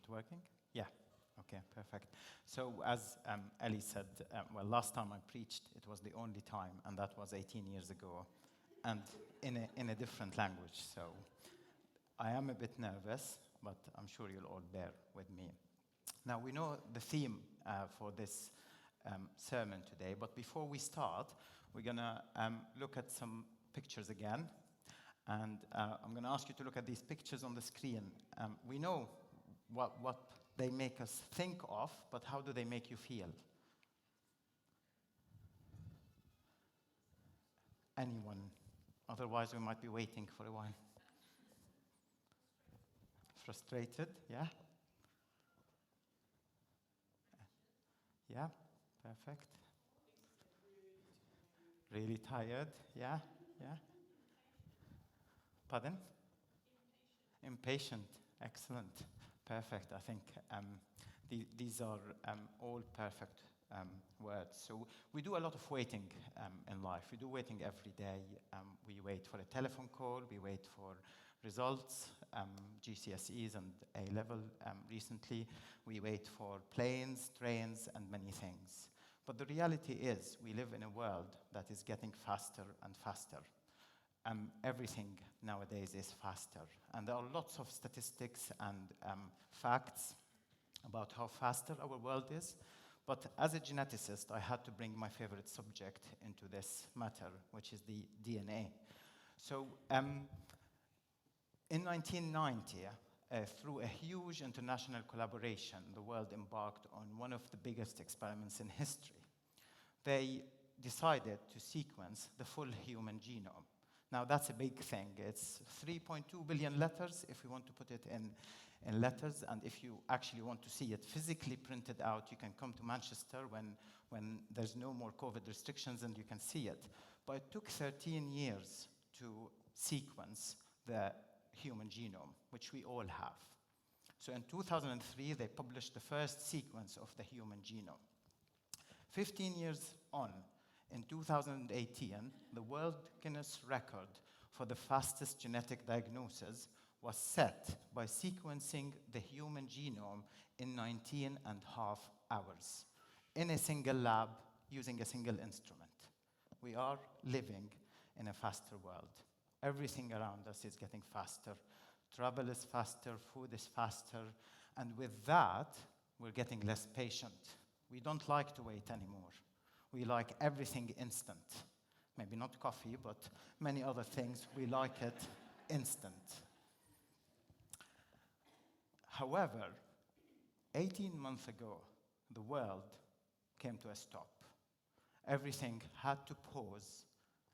it working? Yeah. Okay, perfect. So as Ellie said, well, last time I preached, it was the only time, and that was 18 years ago, and in a different language. So I am a bit nervous, but I'm sure you'll all bear with me. Now, we know the theme for this sermon today, but before we start, we're going to look at some pictures again. And I'm going to ask you to look at these pictures on the screen. We know what they make us think of, but how do they make you feel? Anyone? Otherwise, we might be waiting for a while. Frustrated, yeah? Yeah, perfect. Really tired, yeah, yeah. Pardon? Impatient, excellent, perfect. I think these are all perfect words. So we do a lot of waiting in life. We do waiting every day. We wait for a telephone call. We wait for results, GCSEs and A-level recently. We wait for planes, trains, and many things. But the reality is we live in a world that is getting faster and faster. Everything nowadays is faster. And there are lots of statistics and facts about how faster our world is. But as a geneticist, I had to bring my favorite subject into this matter, which is the DNA. So in 1990, through a huge international collaboration, the world embarked on one of the biggest experiments in history. They decided to sequence the full human genome. Now, that's a big thing. It's 3.2 billion letters, if we want to put it in letters. And if you actually want to see it physically printed out, you can come to Manchester when there's no more COVID restrictions and you can see it. But it took 13 years to sequence the human genome, which we all have. So in 2003, they published the first sequence of the human genome. 15 years on, in 2018, the World Guinness record for the fastest genetic diagnosis was set by sequencing the human genome in 19.5 hours in a single lab using a single instrument. We are living in a faster world. Everything around us is getting faster. Travel is faster, food is faster, and with that, we're getting less patient. We don't like to wait anymore. We like everything instant. Maybe not coffee, but many other things, we like it instant. However, 18 months ago, the world came to a stop. Everything had to pause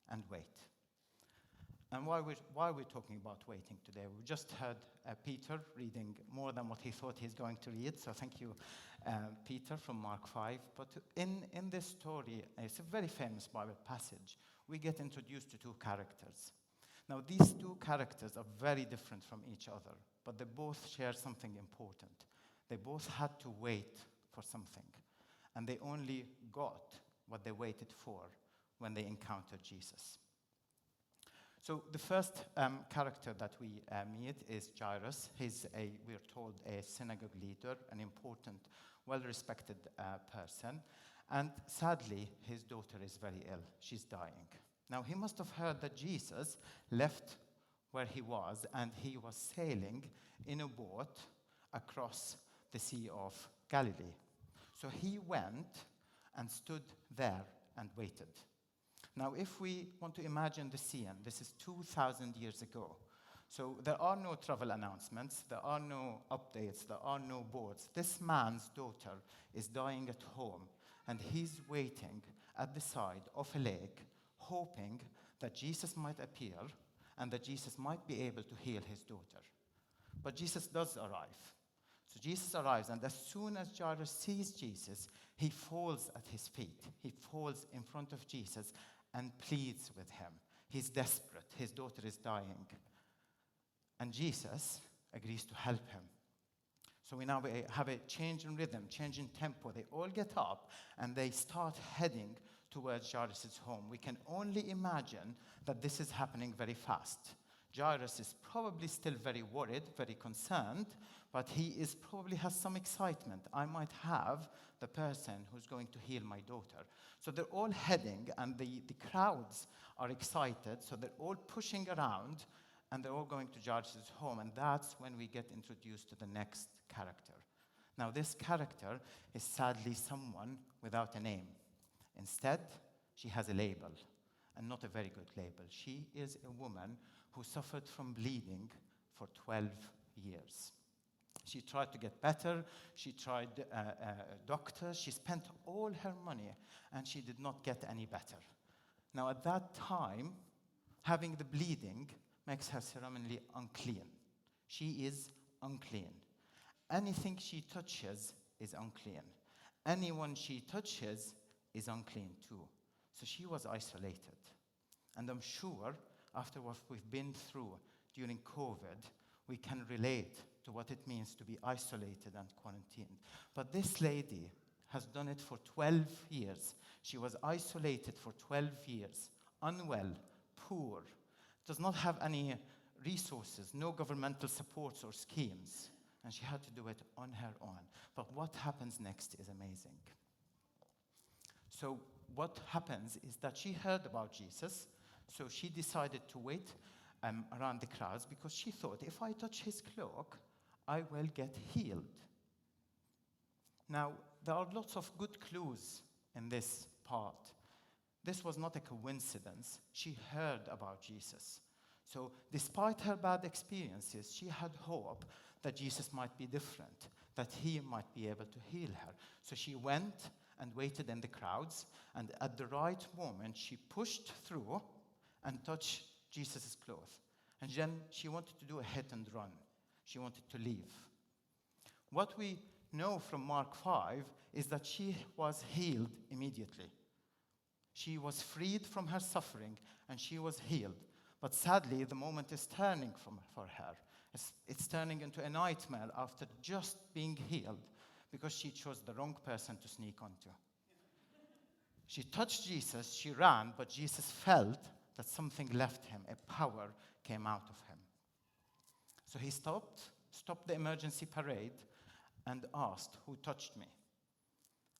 and wait. And why are we talking about waiting today? We just heard Peter reading more than what he thought he's going to read. So thank you, Peter, from Mark 5. But in this story, it's a very famous Bible passage. We get introduced to two characters. Now, these two characters are very different from each other, but they both share something important. They both had to wait for something, and they only got what they waited for when they encountered Jesus. So the first character that we meet is Jairus. He's we're told, a synagogue leader, an important, well-respected person. And sadly, his daughter is very ill. She's dying. Now, he must have heard that Jesus left where he was, and he was sailing in a boat across the Sea of Galilee. So he went and stood there and waited. Now, if we want to imagine the scene, this is 2,000 years ago. So there are no travel announcements, there are no updates, there are no boards. This man's daughter is dying at home, and he's waiting at the side of a lake, hoping that Jesus might appear and that Jesus might be able to heal his daughter. But Jesus does arrive. So Jesus arrives, and as soon as Jairus sees Jesus, he falls at his feet. He falls in front of Jesus and pleads with him. He's desperate. His daughter is dying. And Jesus agrees to help him. So we now have a change in rhythm, change in tempo. They all get up, and they start heading towards Jairus' home. We can only imagine that this is happening very fast. Jairus is probably still very worried, very concerned, but he is probably has some excitement. I might have the person who's going to heal my daughter. So they're all heading, and the crowds are excited, so they're all pushing around, and they're all going to Jairus' home, and that's when we get introduced to the next character. Now, this character is sadly someone without a name. Instead, she has a label, and not a very good label. She is a woman who suffered from bleeding for 12 years. She tried to get better. She tried doctors. She spent all her money, and she did not get any better. Now, at that time, having the bleeding makes her ceremonially unclean. She is unclean. Anything she touches is unclean. Anyone she touches is unclean too. So she was isolated. And I'm sure after what we've been through during COVID, we can relate to what it means to be isolated and quarantined. But this lady has done it for 12 years. She was isolated for 12 years, unwell, poor, does not have any resources, no governmental supports or schemes, and she had to do it on her own. But what happens next is amazing. So what happens is that she heard about Jesus, so she decided to wait around the crowds because she thought, if I touch his cloak, I will get healed. Now, there are lots of good clues in this part. This was not a coincidence. She heard about Jesus. So despite her bad experiences, she had hope that Jesus might be different, that he might be able to heal her. So she went and waited in the crowds, and at the right moment, she pushed through and touched Jesus' clothes. And then she wanted to do a hit and run. She wanted to leave. What we know from Mark 5 is that she was healed immediately. She was freed from her suffering, and she was healed. But sadly, the moment is turning for her. It's turning into a nightmare after just being healed, because she chose the wrong person to sneak onto. She touched Jesus, she ran, but Jesus felt that something left him, a power came out of him. So he stopped the emergency parade, and asked, "Who touched me?"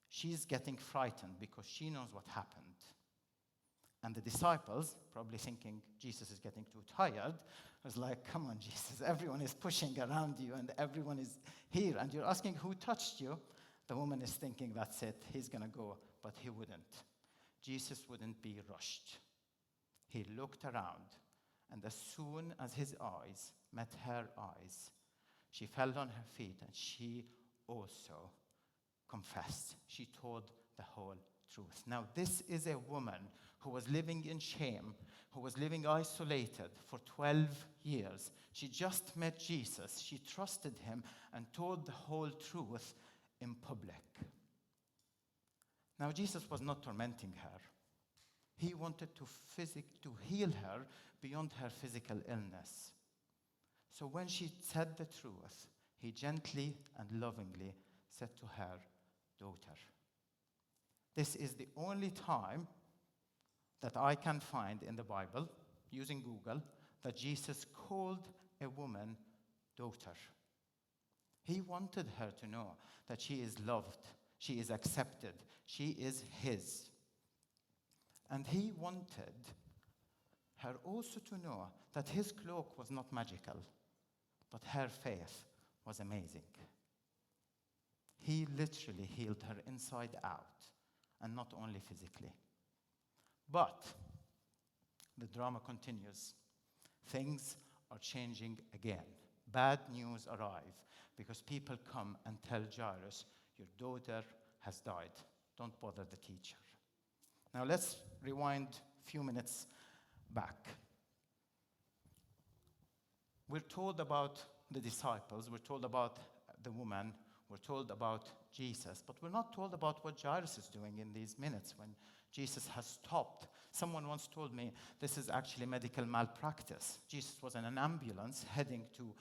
She's getting frightened because she knows what happened. And the disciples, probably thinking Jesus is getting too tired, was like, "Come on, Jesus, everyone is pushing around you and everyone is here, and you're asking who touched you?" The woman is thinking, that's it, he's going to go, but he wouldn't. Jesus wouldn't be rushed. He looked around, and as soon as his eyes met her eyes, she fell on her feet, and she also confessed. She told the whole truth. Now, this is a woman who was living in shame, who was living isolated for 12 years. She just met Jesus. She trusted him and told the whole truth in public. Now, Jesus was not tormenting her. He wanted to heal her beyond her physical illness. So when she said the truth, he gently and lovingly said to her, "Daughter." This is the only time that I can find in the Bible, using Google, that Jesus called a woman daughter. He wanted her to know that she is loved, she is accepted, she is his. And he wanted her also to know that his cloak was not magical, but her faith was amazing. He literally healed her inside out, and not only physically. But the drama continues. Things are changing again. Bad news arrive because people come and tell Jairus, "Your daughter has died. Don't bother the teacher." Now let's rewind a few minutes back. We're told about the disciples, we're told about the woman, we're told about Jesus, but we're not told about what Jairus is doing in these minutes when Jesus has stopped. Someone once told me this is actually medical malpractice. Jesus was in an ambulance heading to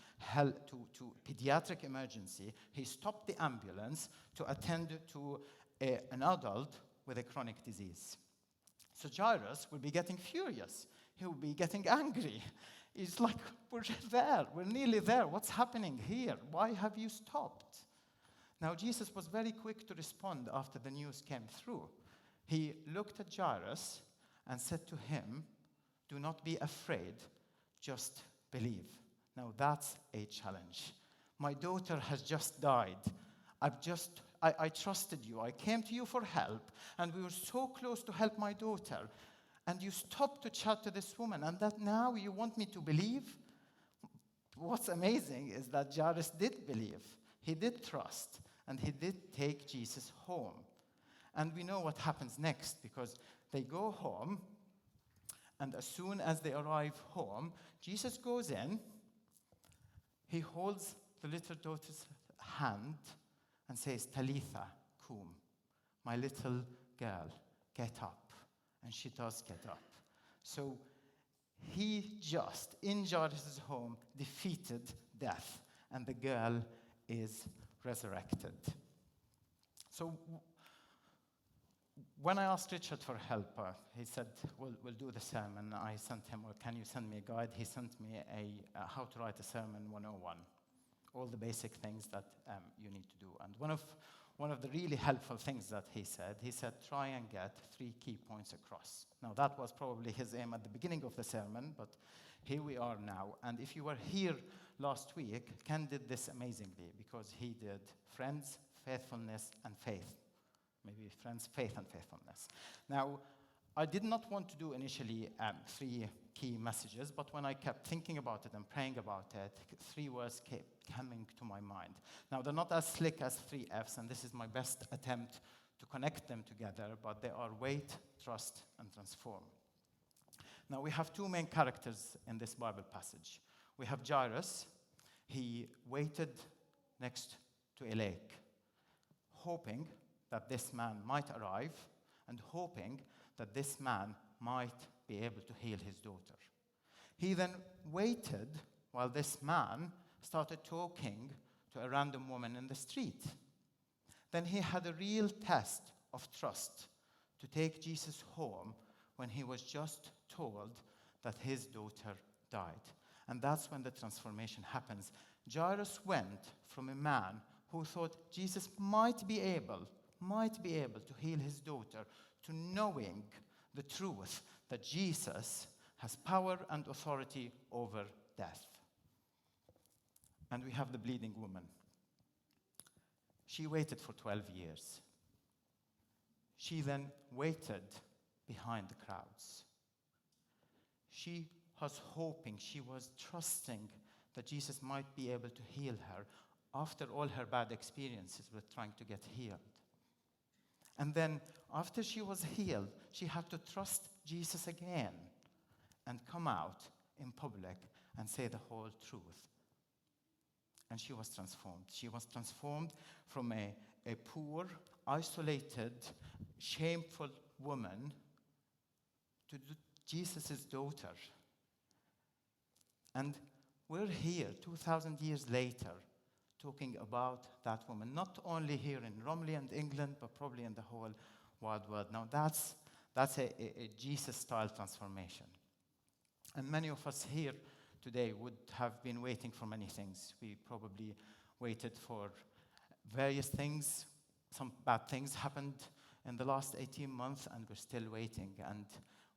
pediatric emergency. He stopped the ambulance to attend to an adult with a chronic disease. So Jairus will be getting furious. he would be getting angry. He's like, we're there, we're nearly there. What's happening here? Why have you stopped? Now, Jesus was very quick to respond after the news came through. He looked at Jairus and said to him, do not be afraid, just believe. Now, that's a challenge. My daughter has just died. I trusted you. I came to you for help, and we were so close to help my daughter. And you stopped to chat to this woman, and that now you want me to believe? What's amazing is that Jairus did believe. He did trust, and he did take Jesus home. And we know what happens next, because they go home, and as soon as they arrive home, Jesus goes in, he holds the little daughter's hand and says, Talitha cum, my little girl, get up. And she does get up. So he just, in Jairus' home, defeated death, and the girl is resurrected. So when I asked Richard for help, he said, we'll do the sermon. I sent him, well, can you send me a guide? He sent me a how to write a sermon 101, all the basic things that you need to do. And one of the really helpful things that he said, try and get 3 key points across. Now, that was probably his aim at the beginning of the sermon, but here we are now. And if you were here last week, Ken did this amazingly, because he did friends, faithfulness, and faith. Maybe friends, faith, and faithfulness. Now, I did not want to do initially 3 key messages, but when I kept thinking about it and praying about it, 3 words kept coming to my mind. Now, they're not as slick as 3 F's, and this is my best attempt to connect them together, but they are wait, trust, and transform. Now, we have 2 main characters in this Bible passage. We have Jairus. He waited next to a lake, hoping that this man might arrive, and hoping that this man might be able to heal his daughter. He then waited while this man started talking to a random woman in the street. Then he had a real test of trust to take Jesus home when he was just told that his daughter died. And that's when the transformation happens. Jairus went from a man who thought Jesus might be able to heal his daughter, to knowing the truth that Jesus has power and authority over death. And we have the bleeding woman. She waited for 12 years. She then waited behind the crowds. She was hoping, she was trusting that Jesus might be able to heal her after all her bad experiences with trying to get healed. And then, after she was healed, she had to trust Jesus again and come out in public and say the whole truth. And she was transformed. She was transformed from a poor, isolated, shameful woman to Jesus' daughter. And we're here 2,000 years later talking about that woman, not only here in Romley and England, but probably in the whole wide world. Now, that's a Jesus-style transformation. And many of us here today would have been waiting for many things. We probably waited for various things. Some bad things happened in the last 18 months, and we're still waiting. And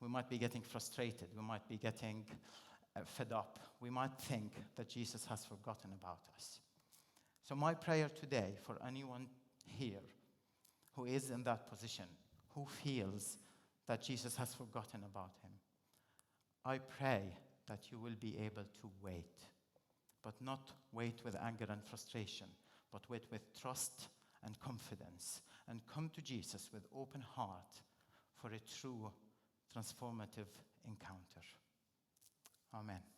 we might be getting frustrated. We might be getting fed up. We might think that Jesus has forgotten about us. So my prayer today for anyone here who is in that position, who feels that Jesus has forgotten about him, I pray that you will be able to wait, but not wait with anger and frustration, but wait with trust and confidence, and come to Jesus with open heart for a true transformative encounter. Amen.